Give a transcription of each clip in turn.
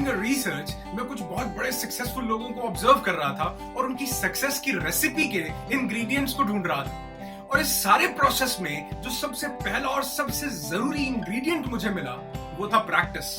Doing research मैं कुछ बहुत बड़े सक्सेसफुल लोगों को ऑब्जर्व कर रहा था और उनकी सक्सेस की रेसिपी के इंग्रेडिएंट्स को ढूंढ रहा था। और इस सारे प्रोसेस में जो सबसे पहला और सबसे जरूरी इंग्रेडिएंट मुझे मिला वो था प्रैक्टिस।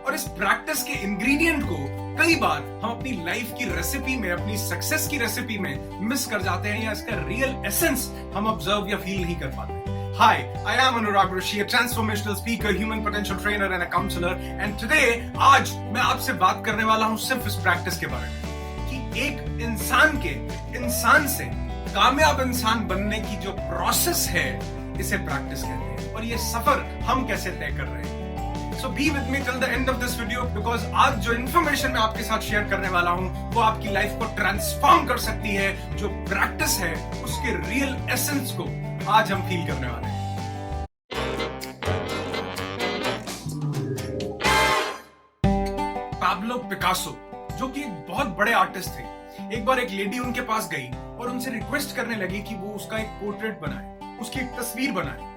और इस प्रैक्टिस के इंग्रेडिएंट को कई बार हम अपनी लाइफ की रेसिपी में, अपनी सक्सेस की रेसिपी में मिस कर जाते हैं या इसका रियल एसेंस हम ऑब्जर्व या फील नहीं कर पाते। Hi, I am Anurag Rishi, a transformational speaker, human potential trainer and a counselor. And today, आज मैं आपसे बात करने वाला हूं सिर्फ इस प्रैक्टिस के बारे में कि एक इंसान से कामयाब इंसान बनने की जो प्रोसेस है इसे प्रैक्टिस कहते हैं और ये सफर हम कैसे तय कर रहे हैं। So be with me till the end of this video because आज जो इन्फॉर्मेशन मैं आपके साथ शेयर करने वाला हूं वो आपकी लाइफ को ट्रांसफॉर्म कर सकती है। जो प्रैक्टिस है उसके रियल एसेंस को आज हम फील करने वाले हैं। पाब्लो पिकासो जो कि एक बहुत बड़े आर्टिस्ट थे, एक बार एक लेडी उनके पास गई और उनसे रिक्वेस्ट करने लगी कि वो उसका एक पोर्ट्रेट बनाए, उसकी एक तस्वीर बनाए।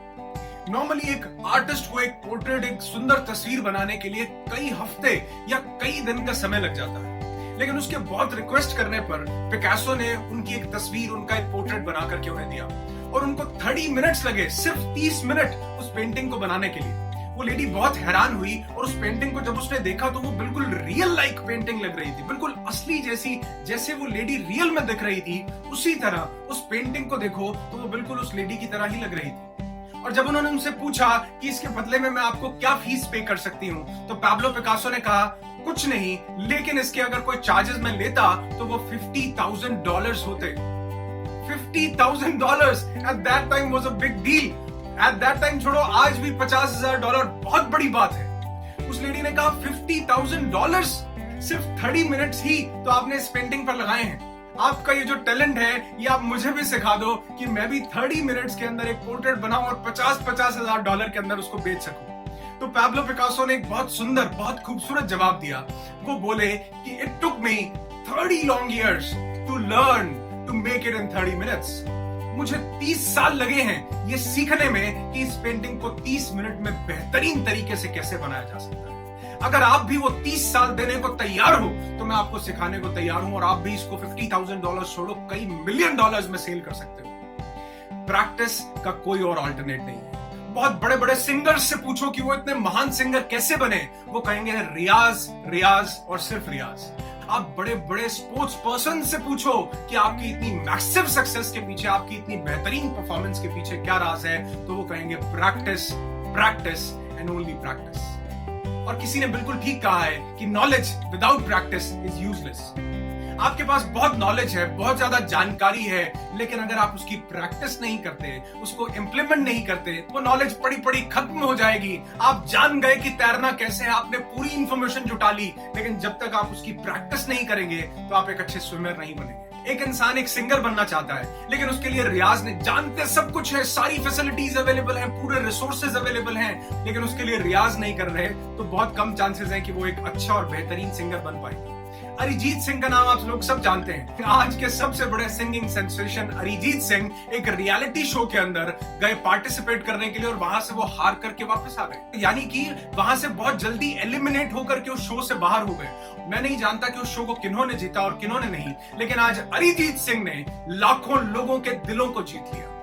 नॉर्मली एक आर्टिस्ट को एक पोर्ट्रेट, एक सुंदर तस्वीर बनाने के लिए कई हफ्ते या कई दिन का समय लग जाता है, लेकिन उसके बहुत रिक्वेस्ट करने पर पिकासो ने उनकी एक तस्वीर, उनका एक पोर्ट्रेट बना करके उन्हें दिया और उनको 30 मिनट्स लगे, सिर्फ 30 मिनट उस पेंटिंग को बनाने के लिए। वो लेडी बहुत हैरान हुई और उस पेंटिंग को जब उसने देखा तो वो बिल्कुल रियल लाइक पेंटिंग लग रही थी, बिल्कुल असली जैसी, जैसे वो लेडी रियल में दिख रही थी उसी तरह उस पेंटिंग को देखो तो वो बिल्कुल उस लेडी की तरह ही लग रही थी। और जब उन्होंने उनसे पूछा कि इसके बदले में मैं आपको क्या फीस पे कर सकती हूँ, तो पाब्लो पिकासो ने कहा कुछ नहीं, लेकिन इसके अगर कोई चार्जेस मैं लेता तो वो $50,000 होते। $50,000 at that time was a big deal. At that time छोड़ो, आज भी $50,000 बहुत बड़ी बात है। उस लेडी ने कहा $50,000 सिर्फ 30 मिनट्स ही तो आपने इस पेंटिंग पर लगाए हैं। आपका ये जो टैलेंट है ये आप मुझे भी सिखा दो कि मैं भी 30 मिनट्स के अंदर एक पोर्ट्रेट बनाऊं और $50,000 के अंदर उसको बेच सकूं। तो पाब्लो पिकासो ने एक बहुत सुंदर, बहुत खूबसूरत जवाब दिया। वो बोले कि it took me 30 long years to learn to make it in 30 minutes. मुझे 30 साल लगे हैं ये सीखने में कि इस पेंटिंग को 30 मिनट में बेहतरीन तरीके से कैसे बनाया जा सकता है। अगर आप भी वो 30 साल देने को तैयार हो तो मैं आपको सिखाने को तैयार हूं और आप भी इसको $50,000 छोड़ो, कई मिलियन डॉलर्स में सेल कर सकते हो। प्रैक्टिस का कोई और अल्टरनेट नहीं है। बहुत बड़े बड़े सिंगर्स से पूछो कि वो इतने महान सिंगर कैसे बने, वो कहेंगे रियाज, रियाज और सिर्फ रियाज। आप बड़े बड़े स्पोर्ट्स पर्सन से पूछो कि आपकी इतनी मैसिव सक्सेस के पीछे, आपकी इतनी बेहतरीन परफॉर्मेंस के पीछे क्या राज है, तो वो कहेंगे practice, practice and only practice. और किसी ने बिल्कुल ठीक कहा है कि knowledge without practice is useless. आपके पास बहुत नॉलेज है, बहुत ज्यादा जानकारी है, लेकिन अगर आप उसकी प्रैक्टिस नहीं करते, उसको इंप्लीमेंट नहीं करते, वो नॉलेज पड़ी पड़ी खत्म हो जाएगी। आप जान गए कि तैरना कैसे है, आपने पूरी इंफॉर्मेशन जुटा ली, लेकिन जब तक आप उसकी प्रैक्टिस नहीं करेंगे तो आप एक अच्छे स्विमर नहीं बनेंगे। एक इंसान एक सिंगर बनना चाहता है, लेकिन उसके लिए रियाज ने, जानते सब कुछ है, सारी फैसिलिटीज अवेलेबल हैं, पूरे रिसोर्सेज अवेलेबल हैं, लेकिन उसके लिए रियाज नहीं कर रहे तो बहुत कम चांसेस हैं कि वो एक अच्छा और बेहतरीन सिंगर बन पाएंगे। अरिजीत सिंह का नाम आप लोग सब जानते हैं। आज के सबसे बड़े सिंगिंग सेंसेशन अरिजीत सिंह एक रियलिटी शो के अंदर गए पार्टिसिपेट करने के लिए और वहां से वो हार करके वापस आ गए, यानी कि वहां से बहुत जल्दी एलिमिनेट होकर के उस शो से बाहर हो गए। मैं नहीं जानता कि उस शो को किन्होंने जीता और किन्होंने नहीं, लेकिन आज अरिजीत सिंह ने लाखों लोगों के दिलों को जीत लिया।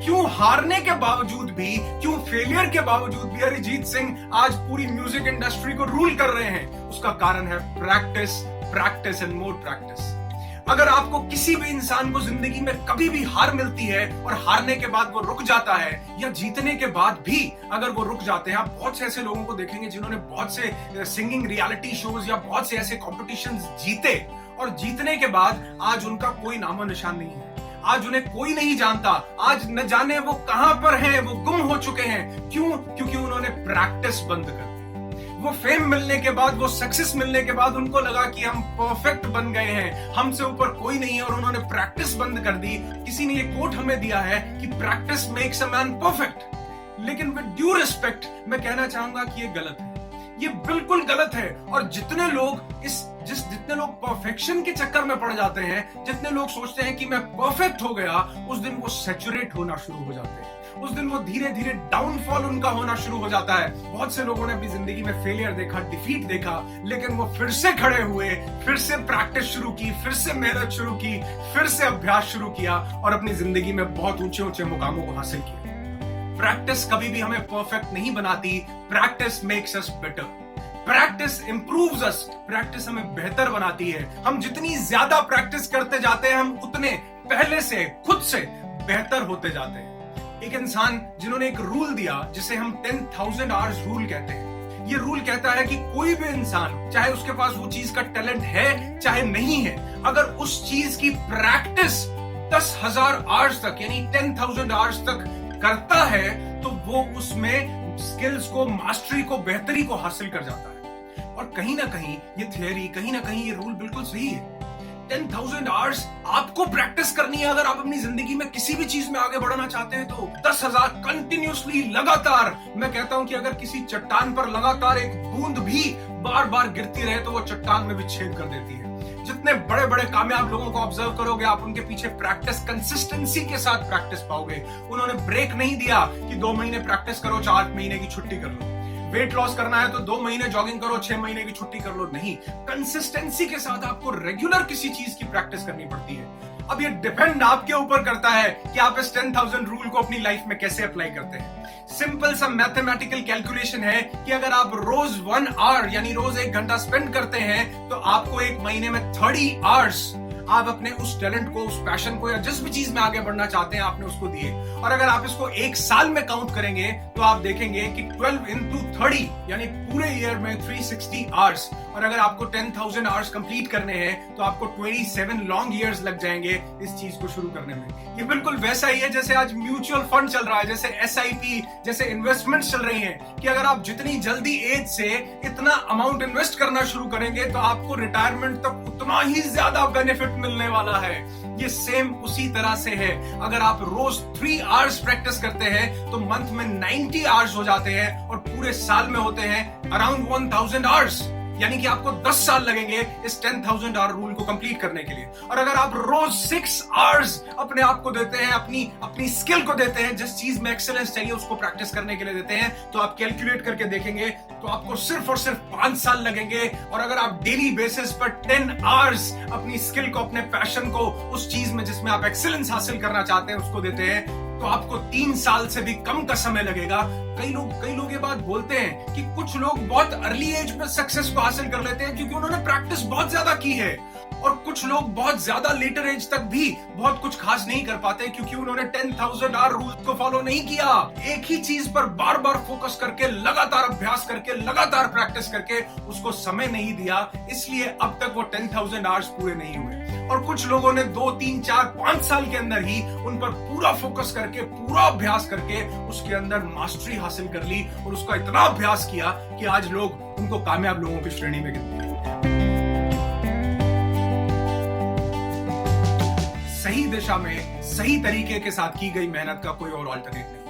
क्यों हारने के बावजूद भी, क्यों फेलियर के बावजूद भी अरिजीत सिंह आज पूरी म्यूजिक इंडस्ट्री को रूल कर रहे हैं? उसका कारण है practice, practice and more practice. अगर आपको किसी भी इंसान को जिंदगी में कभी भी हार मिलती है और हारने के बाद वो रुक जाता है, या जीतने के बाद भी अगर वो रुक जाते हैं, आप बहुत से ऐसे लोगों को देखेंगे जिन्होंने बहुत से सिंगिंग रियलिटी शोज या बहुत से ऐसे कॉम्पिटिशंस जीते और जीतने के बाद आज उनका कोई नामो निशान नहीं है। आज उन्हें कोई नहीं जानता, आज न जाने वो कहां पर हैं, वो गुम हो चुके हैं। क्यों? क्योंकि उन्होंने प्रैक्टिस बंद कर दी। वो फेम मिलने के बाद, वो सक्सेस मिलने के बाद उनको लगा कि हम परफेक्ट बन गए हैं, हमसे ऊपर कोई नहीं है, और उन्होंने प्रैक्टिस बंद कर दी। किसी ने ये कोट हमें दिया है कि practice makes a man perfect, लेकिन विद ड्यू रिस्पेक्ट मैं कहना चाहूंगा कि ये गलत है, ये बिल्कुल गलत है। और जितने लोग परफेक्शन के चक्कर में पड़ जाते हैं, जितने लोग सोचते हैं कि मैं परफेक्ट हो गया, उस दिन वो सैचुरेट होना शुरू हो जाते हैं। उस दिन वो धीरे धीरे डाउनफॉल उनका होना शुरू हो जाता है। बहुत से लोगों ने अपनी जिंदगी में फेलियर देखा, डिफीट देखा, लेकिन वो फिर से खड़े हुए, फिर से प्रैक्टिस शुरू की, फिर से मेहनत शुरू की, फिर से अभ्यास शुरू किया और अपनी जिंदगी में बहुत ऊंचे ऊंचे मुकामों को हासिल किया। प्रैक्टिस कभी भी हमें परफेक्ट नहीं बनाती, practice makes us better, practice improves us, practice हमें बेहतर बनाती है। हम जितनी ज्यादा प्रैक्टिस करते जाते हैं, हम उतने पहले से खुद से बेहतर होते जाते हैं। एक इंसान जिन्होंने एक रूल दिया जिसे हम 10,000 आवर्स रूल कहते हैं। ये रूल कहता है कि कोई भी इंसान, चाहे उसके पास वो चीज का टैलेंट है चाहे नहीं है, अगर उस चीज की प्रैक्टिस 10,000 आवर्स तक यानी 10,000 आवर्स तक करता है तो वो उसमें स्किल्स को, मास्टरी को, बेहतरी को हासिल कर जाता है। और कहीं ना कहीं ये थियरी, कहीं ना कहीं ये रूल बिल्कुल सही है। 10,000 आवर्स आपको प्रैक्टिस करनी है अगर आप अपनी जिंदगी में किसी भी चीज में आगे बढ़ना चाहते हैं। तो 10,000 कंटिन्यूसली, लगातार। मैं कहता हूं कि अगर किसी चट्टान पर लगातार एक बूंद भी बार बार गिरती रहे तो वो चट्टान में भी छेद कर देती है। जितने बड़े बड़े कामयाब लोगों को ऑब्जर्व करोगे, आप उनके पीछे प्रैक्टिस, कंसिस्टेंसी के साथ प्रैक्टिस पाओगे। उन्होंने ब्रेक नहीं दिया कि 2 महीने प्रैक्टिस करो, 4 महीने की छुट्टी कर लो। वेट लॉस करना है तो 2 महीने जॉगिंग करो, 6 महीने की छुट्टी कर लो। नहीं, कंसिस्टेंसी के साथ आपको रेगुलर किसी चीज की प्रैक्टिस करनी पड़ती है। अब ये डिपेंड आपके ऊपर करता है कि आप इस 10,000 रूल को अपनी लाइफ में कैसे अप्लाई करते हैं। सिंपल सा मैथमेटिकल कैलकुलेशन है कि अगर आप रोज 1 आवर यानी रोज 1 घंटा स्पेंड करते हैं तो आपको एक महीने में 30 आवर्स आप अपने उस टैलेंट को, उस पैशन को या जिस भी चीज में आगे बढ़ना चाहते हैं आपने उसको दिए। और अगर आप इसको 1 साल में काउंट करेंगे तो आप देखेंगे कि 12 into 30 यानी पूरे ईयर में 360 आवर्स। और अगर आपको 10,000 आवर्स कंप्लीट करने हैं तो आपको 27 लॉन्ग ईयर्स लग जाएंगे इस चीज को शुरू करने में। ये बिल्कुल वैसा ही है जैसे आज म्यूचुअल फंड चल रहा है, जैसे SIP जैसे इन्वेस्टमेंट्स चल रही हैं कि अगर आप जितनी जल्दी एज से इतना अमाउंट इन्वेस्ट करना शुरू करेंगे तो आपको रिटायरमेंट तक उतना ही ज्यादा बेनिफिट मिलने वाला है। ये सेम उसी तरह से है। अगर आप रोज 3 आवर्स प्रैक्टिस करते हैं तो मंथ में 90 आवर्स हो जाते हैं और पूरे साल में होते हैं अराउंड 1,000 आवर्स। यानी कि आपको 10 साल लगेंगे इस 10,000 आवर रूल को कंप्लीट करने के लिए। और अगर आप रोज 6 आवर्स अपने आप को देते हैं, अपनी स्किल को देते हैं, जिस चीज में एक्सेलेंस चाहिए उसको प्रैक्टिस करने के लिए देते हैं, तो आप कैलकुलेट करके देखेंगे तो आपको सिर्फ और सिर्फ 5 साल लगेंगे। और अगर आप डेली बेसिस पर 10 आवर्स अपनी स्किल को, अपने पैशन को, उस चीज में जिसमें आप एक्सेलेंस हासिल करना चाहते हैं उसको देते हैं तो आपको 3 साल से भी कम का समय लगेगा। कई लोग ये बात बोलते हैं कि कुछ लोग बहुत अर्ली एज में सक्सेस को हासिल कर लेते हैं क्योंकि उन्होंने प्रैक्टिस बहुत ज्यादा की है, और कुछ लोग बहुत ज्यादा लेटर एज तक भी बहुत कुछ खास नहीं कर पाते क्योंकि उन्होंने 10,000 आवर रूल को फॉलो नहीं किया। एक ही चीज पर बार बार फोकस करके, लगातार अभ्यास करके, लगातार प्रैक्टिस करके उसको समय नहीं दिया, इसलिए अब तक वो 10,000 आवर्स पूरे नहीं हुए। और कुछ लोगों ने 2, 3, 4, 5 साल के अंदर ही उन पर पूरा फोकस करके, पूरा अभ्यास करके उसके अंदर मास्टरी हासिल कर ली और उसका इतना अभ्यास किया कि आज लोग उनको कामयाब लोगों की श्रेणी में गिनते हैं। सही दिशा में, सही तरीके के साथ की गई मेहनत का कोई और अल्टरनेट नहीं।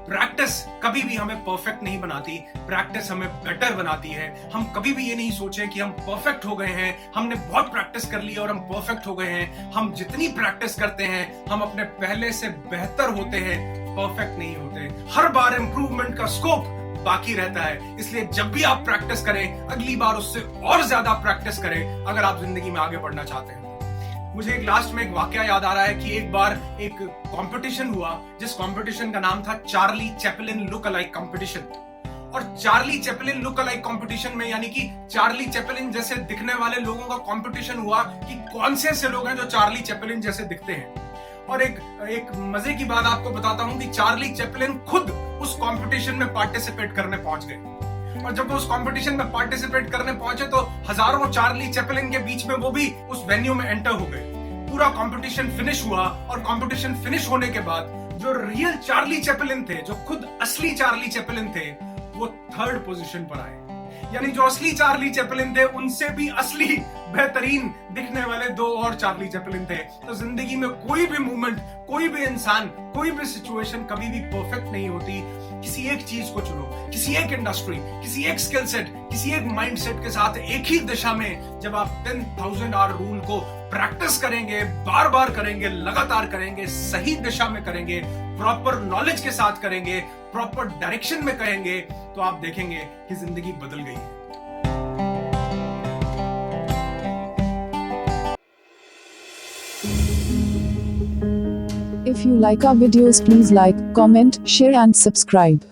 प्रैक्टिस कभी भी हमें परफेक्ट नहीं बनाती, प्रैक्टिस हमें बेटर बनाती है। हम कभी भी ये नहीं सोचें कि हम परफेक्ट हो गए हैं, हमने बहुत प्रैक्टिस कर ली और हम परफेक्ट हो गए हैं। हम जितनी प्रैक्टिस करते हैं हम अपने पहले से बेहतर होते हैं, परफेक्ट नहीं होते। हर बार इंप्रूवमेंट का स्कोप बाकी रहता है। इसलिए जब भी आप प्रैक्टिस करें, अगली बार उससे और ज्यादा प्रैक्टिस करें अगर आप जिंदगी में आगे बढ़ना चाहते हैं। मुझे एक लास्ट में एक वाकया याद आ रहा है कि एक बार एक कंपटीशन हुआ जिस कंपटीशन का नाम था Charlie Chaplin look alike competition. और Charlie Chaplin look alike competition में यानी कि चार्ली चैपलिन जैसे दिखने वाले लोगों का कंपटीशन हुआ कि कौन से ऐसे लोग हैं जो चार्ली चैपलिन जैसे दिखते हैं। और एक मजे की बात आपको बताता हूं कि चार्ली चैपलिन खुद उस कंपटीशन में पार्टिसिपेट करने पहुंच गए। और जब वो उस कंपटीशन में पार्टिसिपेट करने पहुंचे तो हजारों चार्ली चैपलिन के बीच में वो भी उस वेन्यू में एंटर हो गए। पूरा कंपटीशन फिनिश हुआ और कंपटीशन फिनिश होने के बाद जो रियल चार्ली चैपलिन थे, जो खुद असली चार्ली चैपलिन थे, वो 3rd पोजीशन पर आए। यानी जो असली चार्ली चैपलिन थे उनसे भी असली बेहतरीन दिखने वाले 2 और चार्ली चैपलिन थे। तो जिंदगी में कोई भी मूवमेंट, कोई भी इंसान, कोई भी सिचुएशन कभी भी परफेक्ट नहीं होती। किसी एक चीज को चुनो, किसी एक इंडस्ट्री, किसी एक स्किल सेट, किसी एक माइंडसेट के साथ एक ही दिशा में जब आप 10,000 आवर रूल को प्रैक्टिस करेंगे, बार बार करेंगे, लगातार करेंगे, सही दिशा में करेंगे, प्रॉपर नॉलेज के साथ करेंगे, प्रॉपर डायरेक्शन में करेंगे, तो आप देखेंगे कि जिंदगी बदल गई है। If you like our videos, please like, comment, share and subscribe.